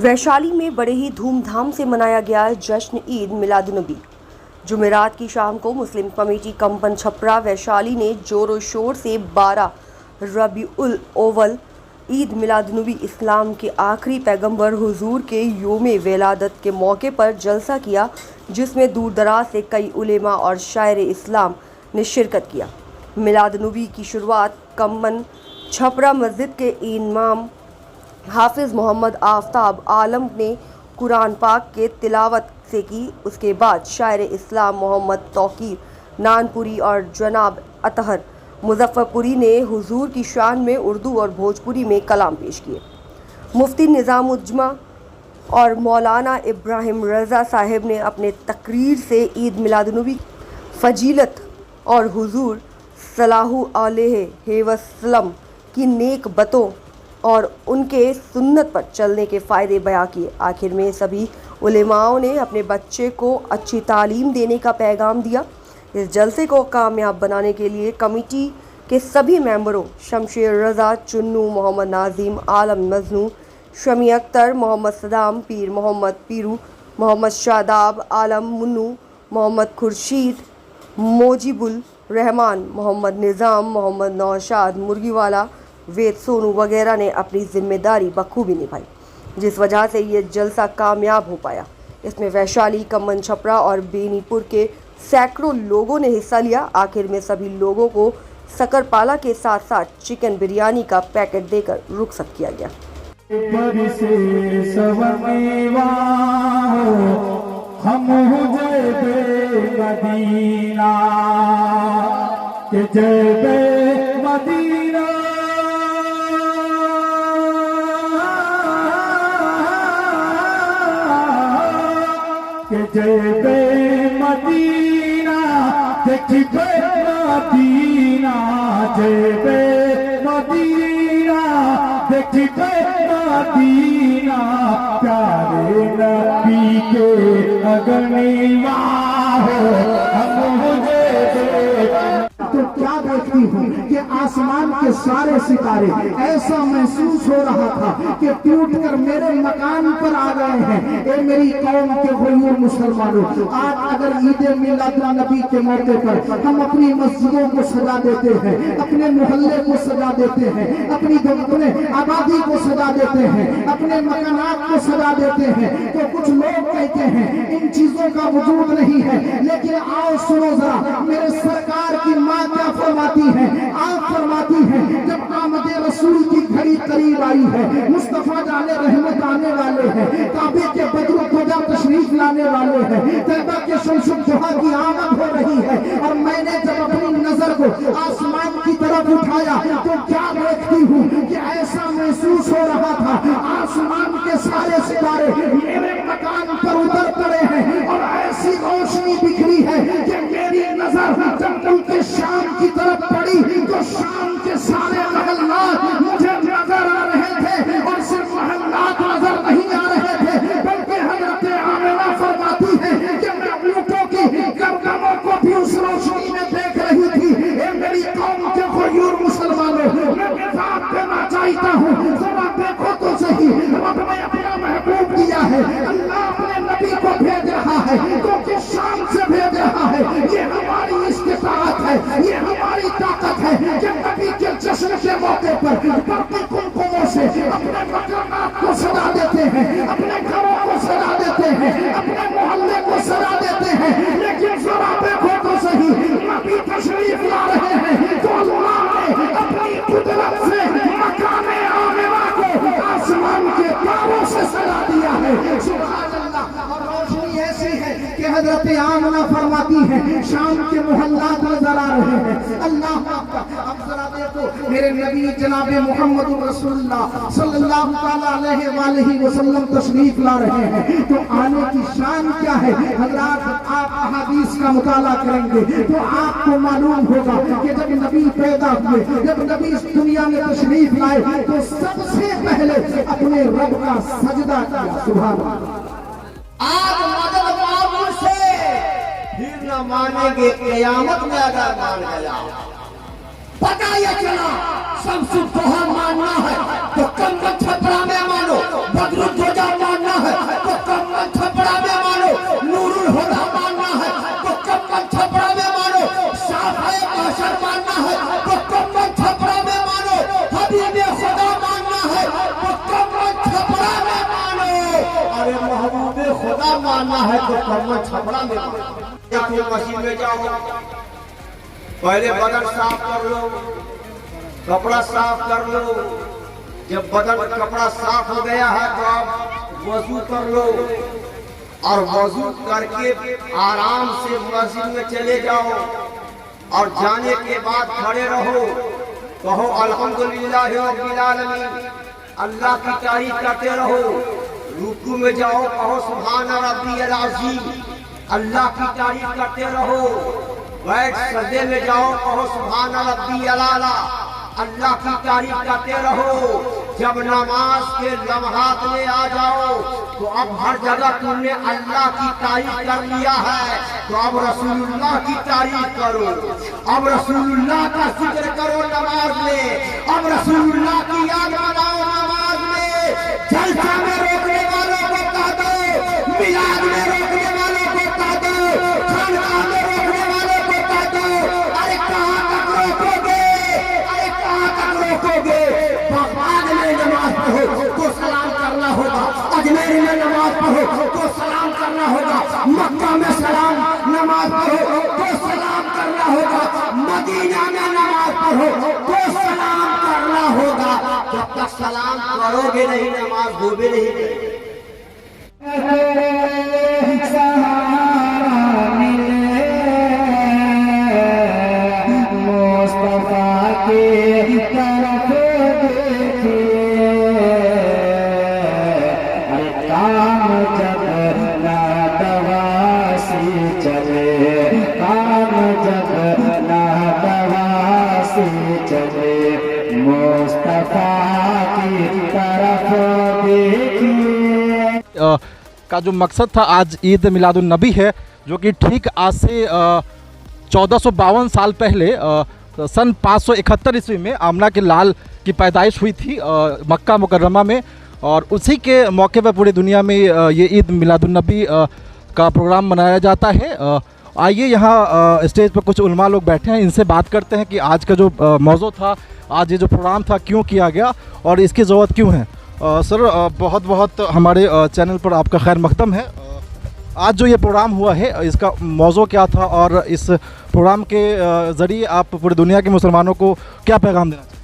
वैशाली में बड़े ही धूमधाम से मनाया गया जश्न ईद मिलादुन्नबी। जुमेरात की शाम को मुस्लिम कमेटी कंपन छपरा वैशाली ने जोरों शोर से 12 रबीउल अव्वल ईद मिलादुन्नबी इस्लाम के आखिरी पैगंबर हुजूर के योम विलादत के मौके पर जलसा किया, जिसमें दूर दराज से कई उलेमा और शायर इस्लाम ने शिरकत किया। मिलादुन्नबी की शुरुआत कंपन छपरा मस्जिद के इमाम हाफिज़ मोहम्मद आफ्ताब आलम ने कुरान पाक के तिलावत से की। उसके बाद शायर इस्लाम मोहम्मद तौकीर नानपुरी और जनाब अतहर मुजफ्फरपुरी ने हुजूर की शान में उर्दू और भोजपुरी में कलाम पेश किए। मुफ्ती निज़ामुज्जमा और मौलाना इब्राहिम रज़ा साहिब ने अपने तकरीर से ईद मिलादुन्नबी फजीलत और हुजूर सल्लल्लाहु अलैहि वसल्लम की नेक बातों और उनके सुन्नत पर चलने के फ़ायदे बयां किए। आखिर में सभी उलेमाओं ने अपने बच्चे को अच्छी तालीम देने का पैगाम दिया। इस जलसे को कामयाब बनाने के लिए कमेटी के सभी मेंबरों शमशेर रज़ा, चुन्नू, मोहम्मद नाज़िम, आलम मजनू, शमी अख्तर, मोहम्मद सदाम, पीर मोहम्मद पीरू, मोहम्मद शादाब आलम, मुन्नू, मोहम्मद खुर्शीद, मोजिबुल रहमान, मोहम्मद निज़ाम, मोहम्मद नौशाद, मुर्गीवाला, वेद सोनू वगैरह ने अपनी जिम्मेदारी बखूबी निभाई, जिस वजह से ये जलसा कामयाब हो पाया। इसमें वैशाली, कंपन छपरा और बेनीपुर के सैकड़ों लोगों ने हिस्सा लिया। आखिर में सभी लोगों को शकरपाला के साथ साथ चिकन बिरयानी का पैकेट देकर रुखसत किया गया। जय मदीना देखिए मदीना, जय मदीना देखिए मदीना, प्यारे नबी के अगनीवा हो हम मुझे। तो क्या देखती हूँ कि आसमान के सारे सितारे, ऐसा महसूस हो रहा था कि टूटकर मेरे मकान पर आ गए हैं। ए मेरी कौम के गयूर मुसलमानों, आज अगर ईद मिलादुन्नबी के मौके पर हम अपनी मस्जिदों को सजा देते हैं, अपने मोहल्ले को सजा देते हैं, अपने आबादी को सजा देते हैं, अपने मकानात को सजा देते हैं, तो कुछ लोग कहते हैं इन चीजों का वजूद नहीं है। लेकिन आओ सुनो जरा, मेरे सरकार की माँ क्या फरमाती है? आप फरमाती है जब आमद रसूल की घड़ी करीब आई है, मुस्तफा जाने रहमत आने वाले हैं, काबे के बदर ख्वाजा तशरीफ लाने वाले हैं, तैबा के शमशुद्दोहा की आमद हो रही है, और मैंने जब अपनी नजर को आसमान की तरफ उठाया तो क्या देखती हूँ कि ऐसा महसूस हो रहा था आसमान के सारे सितारे मेरे मकान पर उतर पड़े हैं, और ऐसी रोशनी बिखरी है कि मेरी नजर जब उनके शाम की तरफ पड़ी तो शाम के सारे महल्लात मुझे नजर आ रहे थे, और सिर्फ महल्लात नजर नहीं आ रहे थे, बल्कि हजरत आमिना फरमाती है कि मैं ऊँटों की गर्दनों को भी उस रोशनी में देख रही थी। ए मेरी कौम के गयूर मुसलमानों, मैं मिजाज देना चाहता हूँ, जरा देखो तो सही, रब ने अपना महबूब दिया है, अल्लाह अपने नबी को भेज रहा है, तो किस शान से भेज रहा है? ये हमारी इस्तिताअत है, ये हमारी ताकत है कि नबी के जश्न के मौके पर बढ़ती कुमकुमों से अपने मकानात को सजा देते हैं, अपने घरों को सजा देते हैं, अपने मोहल्ले को सजा देते हैं। लेकिन जरा देखो तो सही, नबी तशरीफ ला रहे हैं तो अल्लाह ने अपनी कुदरत से मकाने आमिना को आसमान के तारों से सजा दिया है। सुभान अल्लाह। और रोशनी ऐसी है कि हजरत आमिना फरमाती है शाम के मोहल्लात नजर आ रहे हैं। अल्लाह अब जरा देखो, मेरे नबी जनाब मोहम्मद रसूलुल्लाह सल्लल्लाहु अलैहि वसल्लम तशरीफ ला रहे हैं, तो आने की शान क्या है? हजरात, आप अहादीस का मुताला करेंगे तो आपको मालूम होगा कि जब नबी पैदा हुए, जब नबी इस दुनिया में तशरीफ लाए, तो सबसे पहले अपने रब का सजदा किया। सुभान अल्लाह। आज मदद मांगने से फिर न मानेंगे, क़यामत में अगर मान गया। पता ये चला शमशुद्दोहा मानना है तो कंपन छपरा में मानो, बदरुद्दोजा मानो। तो कम्बल छपड़ा में देखो मशीन में जाओ, पहले बदन साफ कर लो, कपड़ा साफ कर लो। जब बदन कपड़ा साफ हो गया है तो आप वजू कर लो, और वजू करके आराम से मस्जिद में चले जाओ, और जाने के बाद खड़े रहो, कहो अल्हम्दुलिल्लाह रब्बिल आलमीन, अल्लाह की तारीफ करते रहो। रुकू में जाओ, कहो सुभान रब्बियल अज़ीम, अल्लाह की तारीफ करते रहो। बैठ सजदे में जाओ, कहो सुभान रब्बियल आला, अल्लाह की तारीफ करते रहो। जब नमाज के लम्हात में आ जाओ तो अब हर जगह तुमने अल्लाह की तारीफ कर लिया है, तो अब रसूलुल्लाह की तारीफ करो, अब रसूलुल्लाह का जिक्र करो नमाज में, अब रसूलुल्लाह की याद बनाओ नमाज में। जलसा में रोकने वालों को कह दो, मिलाद में रोकने वालों को कह दो, खानकाह में रोकने वालों को कह दो, अरे कहाँ तक रोकोगे, अरे कहाँ तक रोकोगे। बगदाद में नमाज पढ़ो तो सलाम करना होगा, अजमेर में नमाज पढ़ो तो सलाम करना होगा, मक्का में सलाम नमाज पढ़ो तो सलाम करना होगा, मदीना में नमाज पढ़ो तो सलाम करना होगा। जब तक सलाम करोगे नहीं, नमाज होगे नहीं। मुस्तफा की तरफ काम जब ना दवा से चले, काम जब ना दवा से चले, मुस्तफा की तरफ देखिए। का जो मकसद था आज ईद मिलादुन नबी है, जो कि ठीक आज से 1452 साल पहले सन 571 ईस्वी में आमना के लाल की पैदाइश हुई थी मक्का मुकर्रमा में, और उसी के मौके पर पूरी दुनिया में ये ईद मिलादुन नबी का प्रोग्राम मनाया जाता है। आइए यहाँ स्टेज पर कुछ उलमा लोग बैठे हैं, इनसे बात करते हैं कि आज का जो मौजू था, आज ये जो प्रोग्राम था क्यों किया गया और इसकी ज़रूरत क्यों है। सर बहुत बहुत हमारे चैनल पर आपका खैर मकदम है। आज जो ये प्रोग्राम हुआ है इसका मौजू क्या था, और इस प्रोग्राम के ज़रिए आप पूरी दुनिया के मुसलमानों को क्या पैगाम देना चाहिए?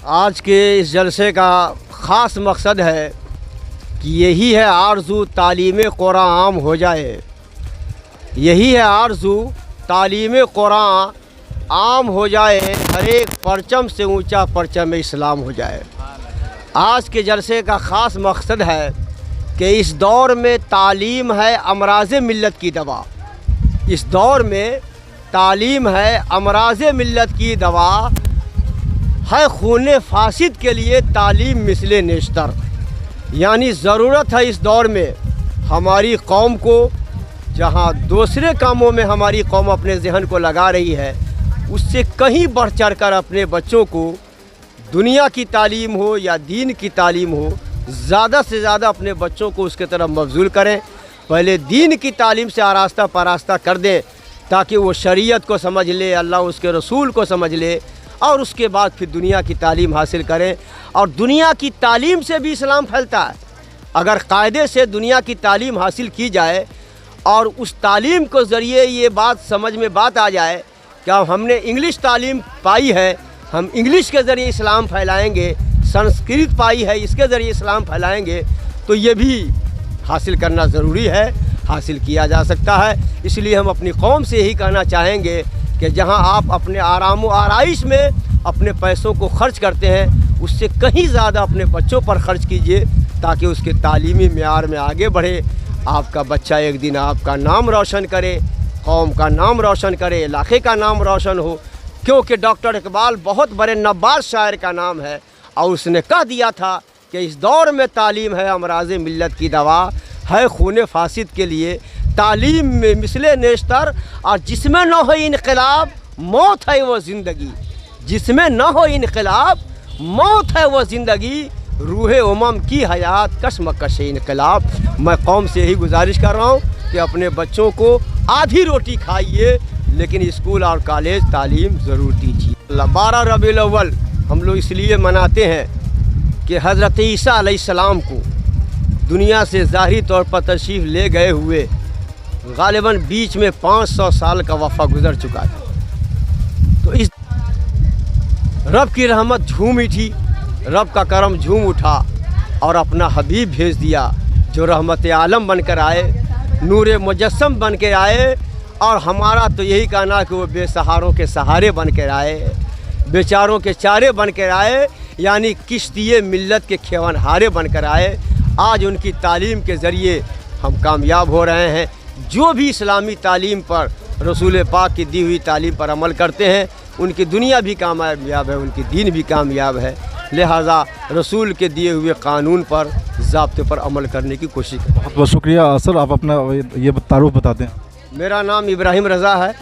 आज के इस जलसे का ख़ास मकसद है कि यही है आरज़ू तालीम कुरान आम हो जाए, यही है आरज़ू तालीम कुरान आम हो जाए, हर एक परचम से ऊंचा परचम इस्लाम हो जाए। आज के जलसे का ख़ास मकसद है कि इस दौर में तालीम है अमराज़ मिल्लत की दवा, इस दौर में तालीम है अमराज़ मिल्लत की दवा है, खून फासिद के लिए तालीम मिसले नेश्तर। यानी ज़रूरत है इस दौर में हमारी कौम को, जहाँ दूसरे कामों में हमारी कौम अपने जहन को लगा रही है, उससे कहीं बढ़ चढ़ कर अपने बच्चों को दुनिया की तालीम हो या दीन की तालीम हो, ज़्यादा से ज़्यादा अपने बच्चों को उसके तरफ मबजूल करें। पहले दीन की तालीम से आरास्ता परास्ता कर दें ताकि वो शरीयत को समझ ले, अल्लाह उसके रसूल को समझ ले, और उसके बाद फिर दुनिया की तालीम हासिल करें। और दुनिया की तालीम से भी इस्लाम फैलता है। अगर कायदे से दुनिया की तालीम हासिल की जाए और उस तालीम के ज़रिए ये बात समझ में बात आ जाए क्या हमने इंग्लिश तालीम पाई है, हम इंग्लिश के ज़रिए इस्लाम फैलाएंगे, संस्कृत पाई है इसके ज़रिए इस्लाम फैलाएंगे, तो ये भी हासिल करना ज़रूरी है, हासिल किया जा सकता है। इसलिए हम अपनी कौम से यही कहना चाहेंगे कि जहां आप अपने आराम व आराइश में अपने पैसों को खर्च करते हैं, उससे कहीं ज़्यादा अपने बच्चों पर खर्च कीजिए ताकि उसके तालीमी मेयार में आगे बढ़े। आपका बच्चा एक दिन आपका नाम रोशन करे, कौम का नाम रोशन करे, इलाके का नाम रोशन हो। क्योंकि डॉक्टर इकबाल बहुत बड़े नब्बाज शायर का नाम है, और उसने कह दिया था कि इस दौर में तालीम है अमराज़ मिल्लत की दवा, है खून फासिद के लिए तालीम में मिसले नेश्तर, और जिसमें न हो इनकलाब मौत है वो ज़िंदगी, जिसमें न हो इनकलाब मौत है वो ज़िंदगी, रूह उमम की हयात कशमकश इनकलाब। मैं कौम से यही गुजारिश कर रहा हूँ कि अपने बच्चों को आधी रोटी खाइए, लेकिन स्कूल और कॉलेज तालीम ज़रूर दीजिए। 12 रबीउल अव्वल हम लोग इसलिए मनाते हैं कि हज़रत ईसा अलैहिस्सलाम को दुनिया से ज़ाहिरी तौर पर तशरीफ़ ले गए हुए गालिबन बीच में 500 साल का वफ़ा गुज़र चुका था। तो इस रब की रहमत झूम उठी, रब का करम झूम उठा और अपना हबीब भेज दिया जो रहमत आलम बनकर आए, नूर मुजस्सम बन के आए। और हमारा तो यही कहना है कि वो बेसहारों के सहारे बन कर आए, बेचारों के चारे बन कर आए, यानी किश्तिए मिल्लत के खेवनहारे बन कर आए। आज उनकी तालीम के ज़रिए हम कामयाब हो रहे हैं। जो भी इस्लामी तालीम पर, रसूल पाक की दी हुई तालीम पर अमल करते हैं, उनकी दुनिया भी कामयाब है, उनकी दीन भी कामयाब है। लिहाजा रसूल के दिए हुए कानून पर, ज़ाब्ते पर अमल करने की कोशिश करें। बहुत बहुत शुक्रिया सर, आप अपना ये तारुफ बता दें। मेरा नाम इब्राहिम रज़ा है।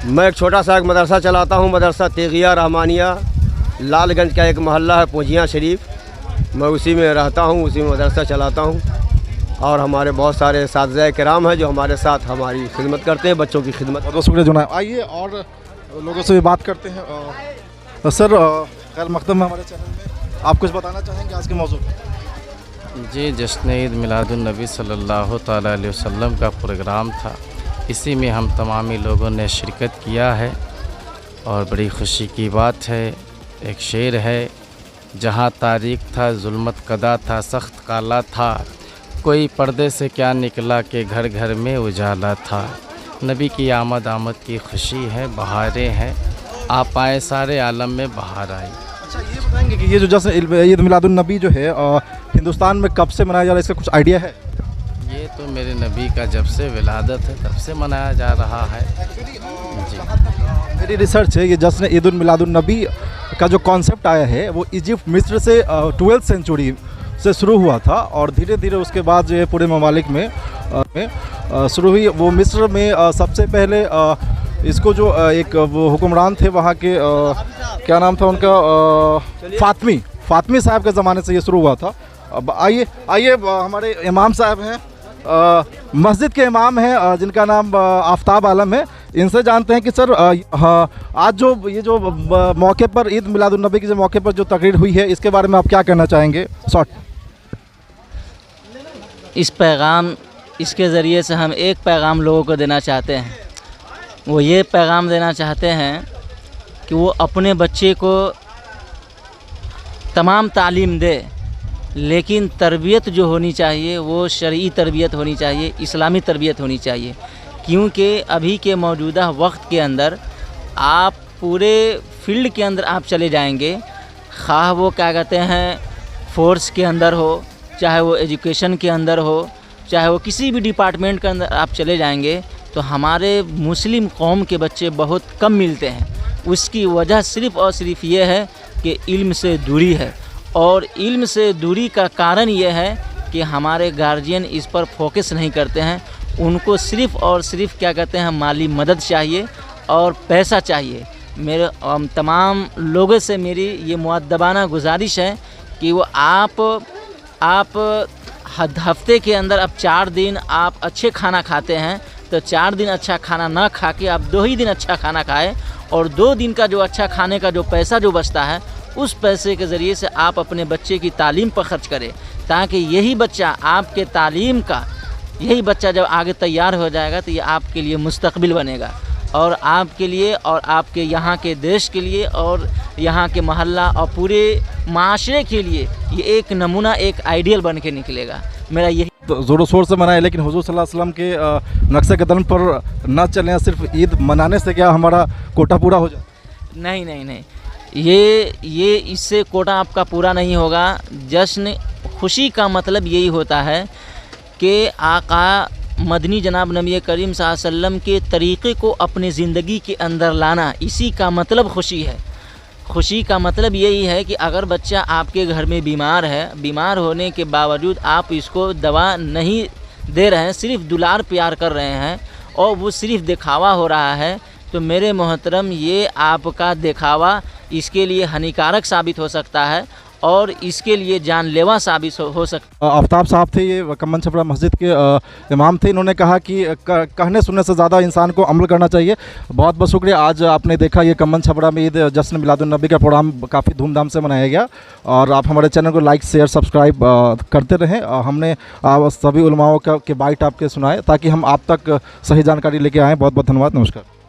मैं एक छोटा सा एक मदरसा चलाता हूँ, मदरसा तेगिया रहमानिया, लालगंज का एक मोहल्ला है पूंजिया शरीफ। मैं उसी में रहता हूँ, उसी में मदरसा चलाता हूँ। और हमारे बहुत सारे साथी किराम हैं जो हमारे साथ हमारी खिदमत करते हैं, बच्चों की खिदमत। बहुत बहुत शुक्रिया जुनायद। आइए और लोगों से भी बात करते हैं। सर, खैर मकदम है हमारे चैनल में, आप कुछ बताना चाहेंगे आज के मौजू पर? जी, जश्न ईद मिलादुन्नबी सल्लल्लाहु ताला अलैहि वसल्लम का प्रोग्राम था। इसी में हम तमामी लोगों ने शिरकत किया है और बड़ी खुशी की बात है। एक शेर है, जहाँ तारीख था जुल्मत कदा था, सख्त काला था, कोई पर्दे से क्या निकला कि घर घर में उजाला था। नबी की आमद की खुशी है, बहारें हैं, आप आए सारे आलम में बहार आई। अच्छा, ये बताएंगे कि ये जो जश्न ईद मिलादुन्नबी जो है हिंदुस्तान में कब से मनाया जा रहा है, इसका कुछ आइडिया है? ये तो मेरे नबी का जब से विलादत है तब से मनाया जा रहा है। जी, मेरी रिसर्च है, ये जश्न ईद मिलादुन्नबी का जो कॉन्सेप्ट आया है वो इजिप्ट, मिस्र से 12th सेंचुरी से शुरू हुआ था और धीरे धीरे उसके बाद जो है पूरे ममालिक में शुरू हुई। वो मिस्र में सबसे पहले इसको जो एक वो हुक्मरान थे वहाँ के, क्या नाम था उनका, फातमी साहब के ज़माने से ये शुरू हुआ था। अब आइए हमारे इमाम साहब हैं, मस्जिद के इमाम हैं जिनका नाम आफ्ताब आलम है। इनसे जानते हैं कि सर, हाँ, आज जो ये जो मौके पर ईद मिलादुन्नबी के जो मौके पर जो तकरीर हुई है, इसके बारे में आप क्या कहना चाहेंगे? शॉर्ट। इसके ज़रिए से हम एक पैगाम लोगों को देना चाहते हैं। वो ये पैगाम देना चाहते हैं कि वो अपने बच्चे को तमाम तालीम दे, लेकिन तरबियत जो होनी चाहिए वो शरई तरबियत होनी चाहिए, इस्लामी तरबियत होनी चाहिए। क्योंकि अभी के मौजूदा वक्त के अंदर आप पूरे फील्ड के अंदर आप चले जाएंगे, ख़ाह वो क्या कहते हैं फोर्स के अंदर हो, चाहे वो एजुकेशन के अंदर हो, चाहे वो किसी भी डिपार्टमेंट के अंदर आप चले जाएंगे, तो हमारे मुस्लिम कौम के बच्चे बहुत कम मिलते हैं। उसकी वजह सिर्फ़ और सिर्फ ये है कि इल्म से दूरी है, और इल्म से दूरी का कारण ये है कि हमारे गार्जियन इस पर फोकस नहीं करते हैं। उनको सिर्फ़ और सिर्फ क्या कहते हैं माली मदद चाहिए और पैसा चाहिए। मेरे तमाम लोगों से मेरी ये मुअद्दबाना गुजारिश है कि वो आप हफ्ते के अंदर अब 4 दिन आप अच्छे खाना खाते हैं, तो 4 दिन अच्छा खाना ना खा के आप 2 ही दिन अच्छा खाना खाएं, और 2 दिन का जो अच्छा खाने का जो पैसा जो बचता है, उस पैसे के ज़रिए से आप अपने बच्चे की तालीम पर ख़र्च करें, ताकि यही बच्चा आपके तालीम का, यही बच्चा जब आगे तैयार हो जाएगा तो ये आपके लिए मुस्तकबिल बनेगा, और आपके लिए और आपके यहाँ के देश के लिए और यहाँ के मोहल्ला और पूरे माशरे के लिए ये एक नमूना, एक आइडियल बन के निकलेगा। मेरा यही तो ज़ोरों शोर से मनाए, लेकिन हुज़ूर सल्लल्लाहु अलैहि वसल्लम के नक्शे कदम पर न चलें। सिर्फ ईद मनाने से क्या हमारा कोटा पूरा हो जाए? नहीं, ये इससे कोटा आपका पूरा नहीं होगा। जश्न खुशी का मतलब यही होता है कि आका मदनी जनाब नबी करीम सल्लल्लाहु अलैहि वसल्लम के तरीक़े को अपने ज़िंदगी के अंदर लाना, इसी का मतलब खुशी है। खुशी का मतलब यही है कि अगर बच्चा आपके घर में बीमार है, बीमार होने के बावजूद आप इसको दवा नहीं दे रहे हैं, सिर्फ़ दुलार प्यार कर रहे हैं और वो सिर्फ़ दिखावा हो रहा है, तो मेरे मोहतरम ये आपका दिखावा इसके लिए हानिकारक साबित हो सकता है और इसके लिए जानलेवा साबित हो सकता है। आफ्ताब साहब थे, ये कम्बन छपरा मस्जिद के इमाम थे। इन्होंने कहा कि कहने सुनने से ज़्यादा इंसान को अमल करना चाहिए। बहुत बहुत शुक्रिया। आज आपने देखा ये कम्बन छपरा में ईद जश्न मिलादुन्नबी का प्रोग्राम काफ़ी धूमधाम से मनाया गया और आप हमारे चैनल को लाइक शेयर सब्सक्राइब करते रहें। हमने सभी उलमाओं के बाइट आपके सुनाए ताकि हम आप तक सही जानकारी लेके आएँ। बहुत बहुत धन्यवाद। नमस्कार।